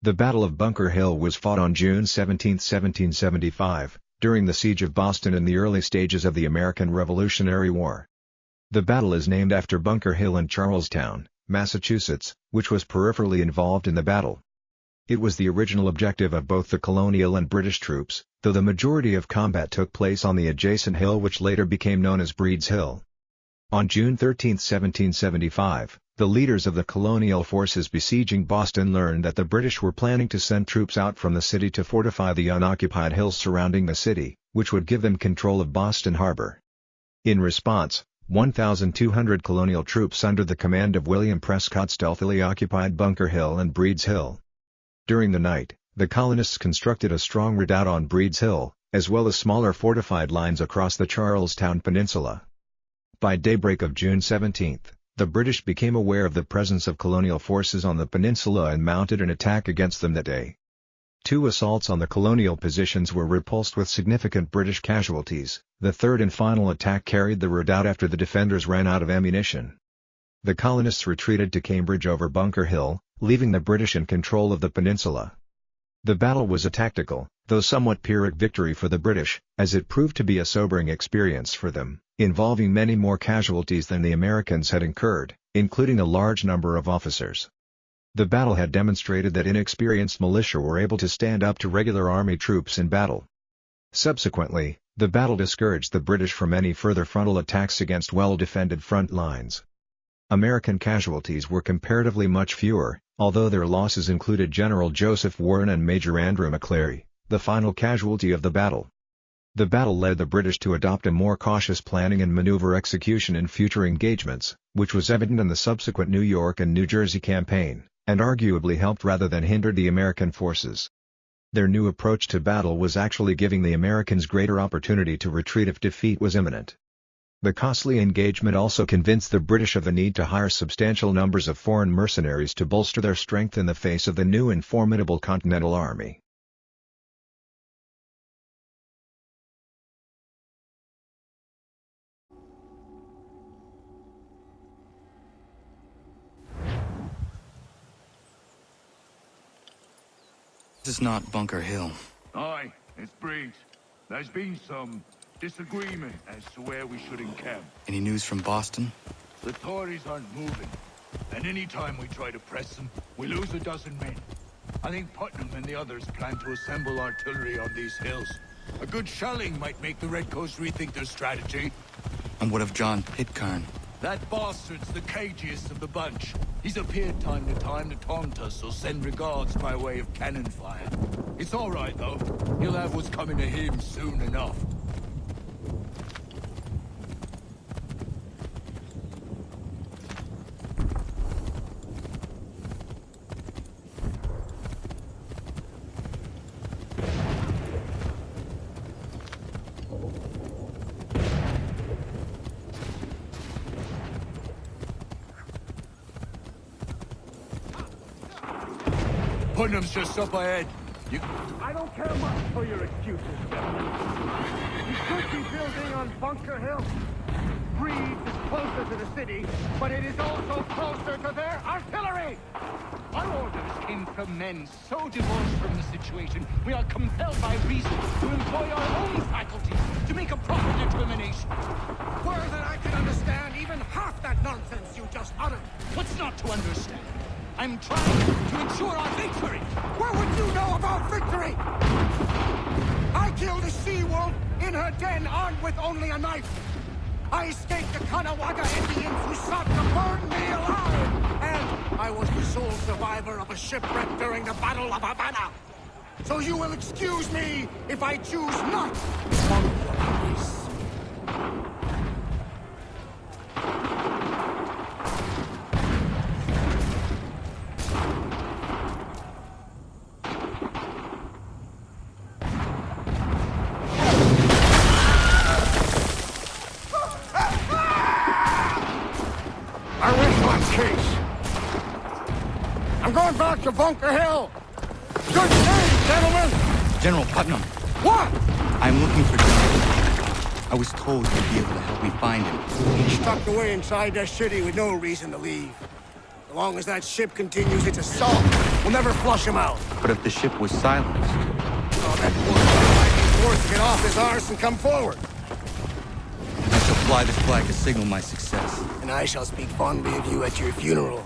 The Battle of Bunker Hill was fought on June 17, 1775, during the Siege of Boston in the early stages of the American Revolutionary War. The battle is named after Bunker Hill in Charlestown, Massachusetts, which was peripherally involved in the battle. It was the original objective of both the colonial and British troops, though the majority of combat took place on the adjacent hill which later became known as Breed's Hill. On June 13, 1775, the leaders of the colonial forces besieging Boston learned that the British were planning to send troops out from the city to fortify the unoccupied hills surrounding the city, which would give them control of Boston Harbor. In response, 1,200 colonial troops under the command of William Prescott stealthily occupied Bunker Hill and Breed's Hill. During the night, the colonists constructed a strong redoubt on Breed's Hill, as well as smaller fortified lines across the Charlestown Peninsula. By daybreak of June 17, the British became aware of the presence of colonial forces on the peninsula and mounted an attack against them that day. 2 assaults on the colonial positions were repulsed with significant British casualties. The third and final attack carried the redoubt after the defenders ran out of ammunition. The colonists retreated to Cambridge over Bunker Hill, leaving the British in control of the peninsula. The battle was a tactical, though somewhat Pyrrhic victory for the British, as it proved to be a sobering experience for them, involving many more casualties than the Americans had incurred, including a large number of officers. The battle had demonstrated that inexperienced militia were able to stand up to regular army troops in battle. Subsequently, the battle discouraged the British from any further frontal attacks against well-defended front lines. American casualties were comparatively much fewer, although their losses included General Joseph Warren and Major Andrew McCleary, the final casualty of the battle. The battle led the British to adopt a more cautious planning and maneuver execution in future engagements, which was evident in the subsequent New York and New Jersey campaign, and arguably helped rather than hindered the American forces. Their new approach to battle was actually giving the Americans greater opportunity to retreat if defeat was imminent. The costly engagement also convinced the British of the need to hire substantial numbers of foreign mercenaries to bolster their strength in the face of the new and formidable Continental Army. This is not Bunker Hill. Aye, it's Breed. There's been some disagreement as to where we should encamp. Any news from Boston? The Tories aren't moving, and any time we try to press them, we lose a dozen men. I think Putnam and the others plan to assemble artillery on these hills. A good shelling might make the Redcoats rethink their strategy. And what of John Pitcairn? That bastard's the cagiest of the bunch. He's appeared time to time to taunt us or send regards by way of cannon fire. It's all right, though. He'll have what's coming to him soon enough. Putnam's just up ahead. I don't care much for your excuses, gentlemen. You could be building on Bunker Hill. Breed is closer to the city, but it is also closer to their artillery! Our orders came from men so divorced from the situation, we are compelled by reason to employ our own faculties to make a proper determination. Were that I can understand even half that nonsense you just uttered. What's not to understand? I'm trying to ensure our victory! Where would you know about victory? I killed a she-wolf in her den armed with only a knife. I escaped the Kanawagha Indians who sought to burn me alive. And I was the sole survivor of a shipwreck during the Battle of Havana. So you will excuse me if I choose not to follow your advice. I'm going back to Bunker Hill! Good day, gentlemen! General Putnam. What? I'm looking for John. I was told you'd be able to help me find him. He's tucked away inside that city with no reason to leave. As long as that ship continues its assault, we'll never flush him out. But if the ship was silenced, Oh, that poor guy might be forced to get off his arse and come forward. I shall fly this flag to signal my success. And I shall speak fondly of you at your funeral.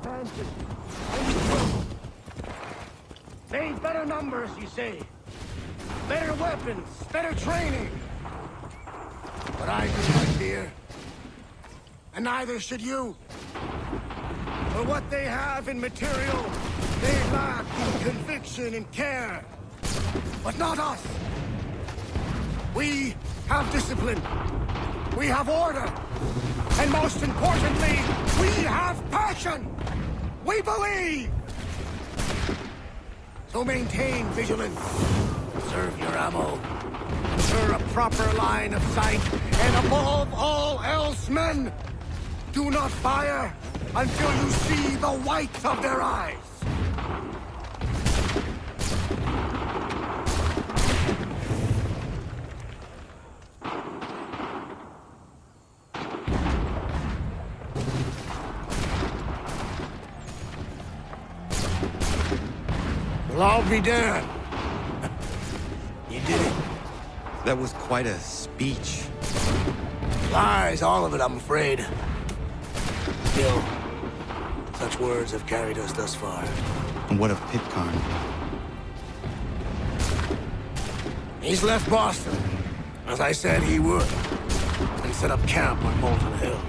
advantage. And you will. They've better numbers, you say. Better weapons, better training. But I do not fear. And neither should you. For what they have in material, they lack in conviction and care. But not us. We have discipline. We have order. And most importantly, we have passion. We believe. So maintain vigilance. Conserve your ammo. Ensure a proper line of sight. And above all else, men, do not fire until you see the whites of their eyes. Well, I'll be damned. You did it. That was quite a speech. Lies, all of it, I'm afraid. Still, such words have carried us thus far. And what of Pitcairn? He's left Boston, as I said he would, and set up camp on Molten Hill.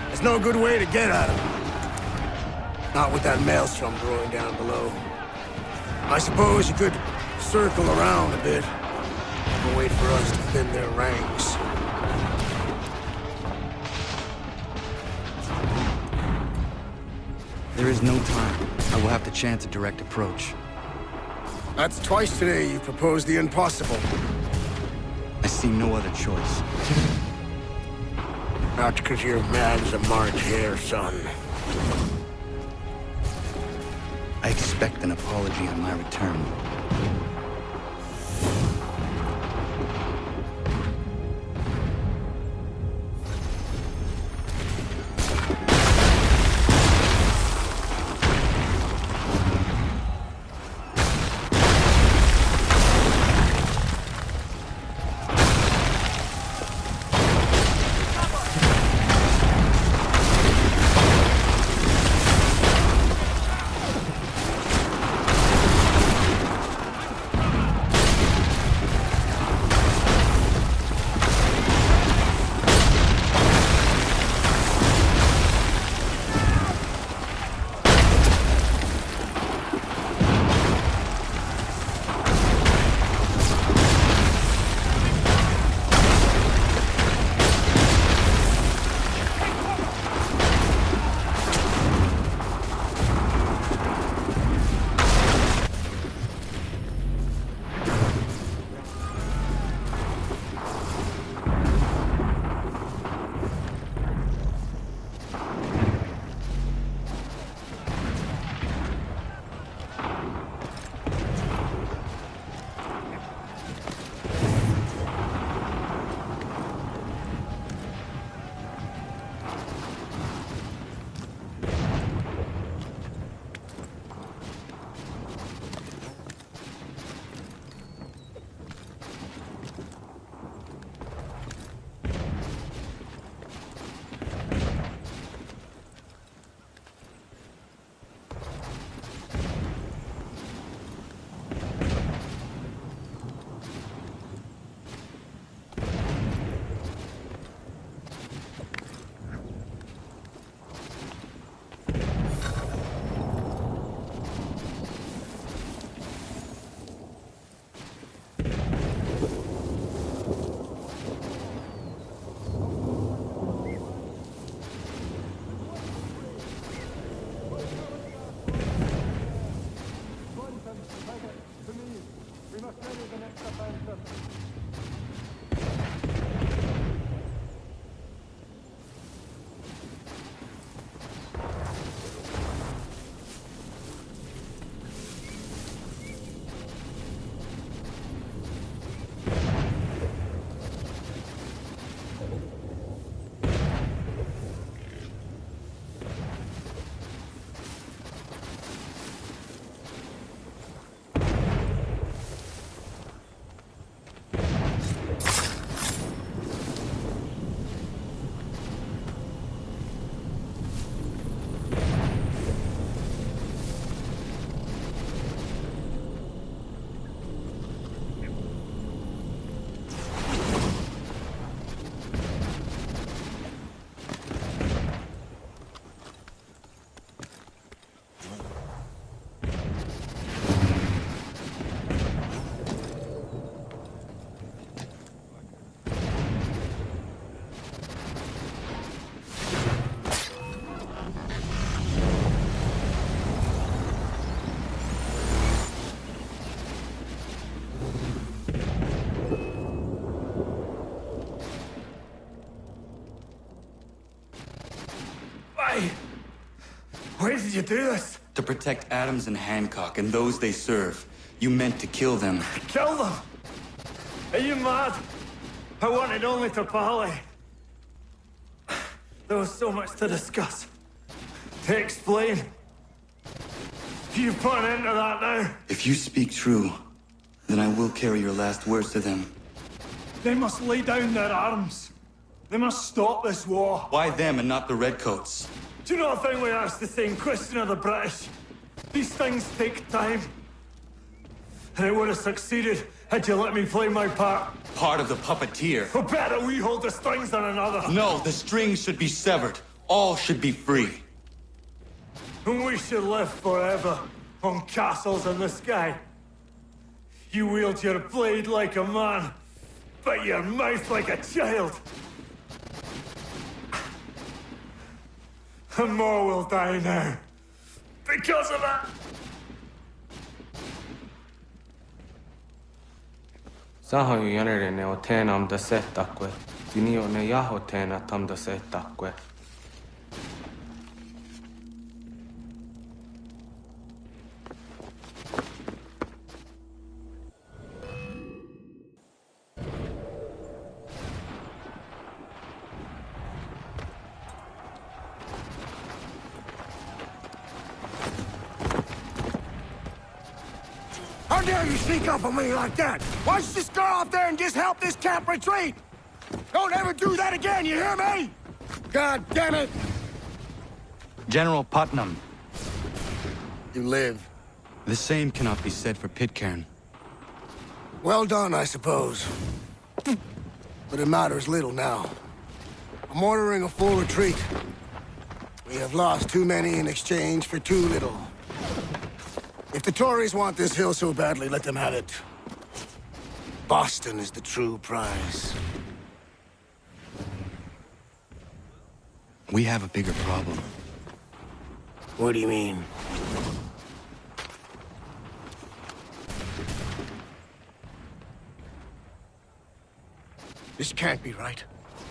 There's no good way to get at him. Not with that maelstrom brewing down below. I suppose you could circle around a bit and wait for us to thin their ranks. There is no time. I will have to chance a direct approach. That's twice today you proposed the impossible. I see no other choice. Not because you're mad as a March hare, son. I expect an apology on my return. did you do this? To protect Adams and Hancock and those they serve, you meant to kill them. Kill them? Are you mad? I wanted only to parley. There was so much to discuss. To explain. You put an end to that now? If you speak true, then I will carry your last words to them. They must lay down their arms. They must stop this war. Why them and not the Redcoats? Do you not think we asked the same question of the British? These things take time. And it would have succeeded had you let me play my part. Part of the puppeteer. Or better, we hold the strings than another. No, the strings should be severed. All should be free. And we should live forever on castles in the sky. You wield your blade like a man, but your mouth like a child. And more will die now. Because of that. Sahoin jänerene o teenam da setakwe. Tinio ne jaho teena tam da setakwe. How dare you sneak up on me like that? Why don't you just go out there and just help this camp retreat? Don't ever do that again, you hear me? God damn it! General Putnam. You live. The same cannot be said for Pitcairn. Well done, I suppose. But it matters little now. I'm ordering a full retreat. We have lost too many in exchange for too little. If the Tories want this hill so badly, let them have it. Boston is the true prize. We have a bigger problem. What do you mean? This can't be right.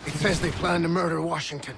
It says they plan to murder Washington.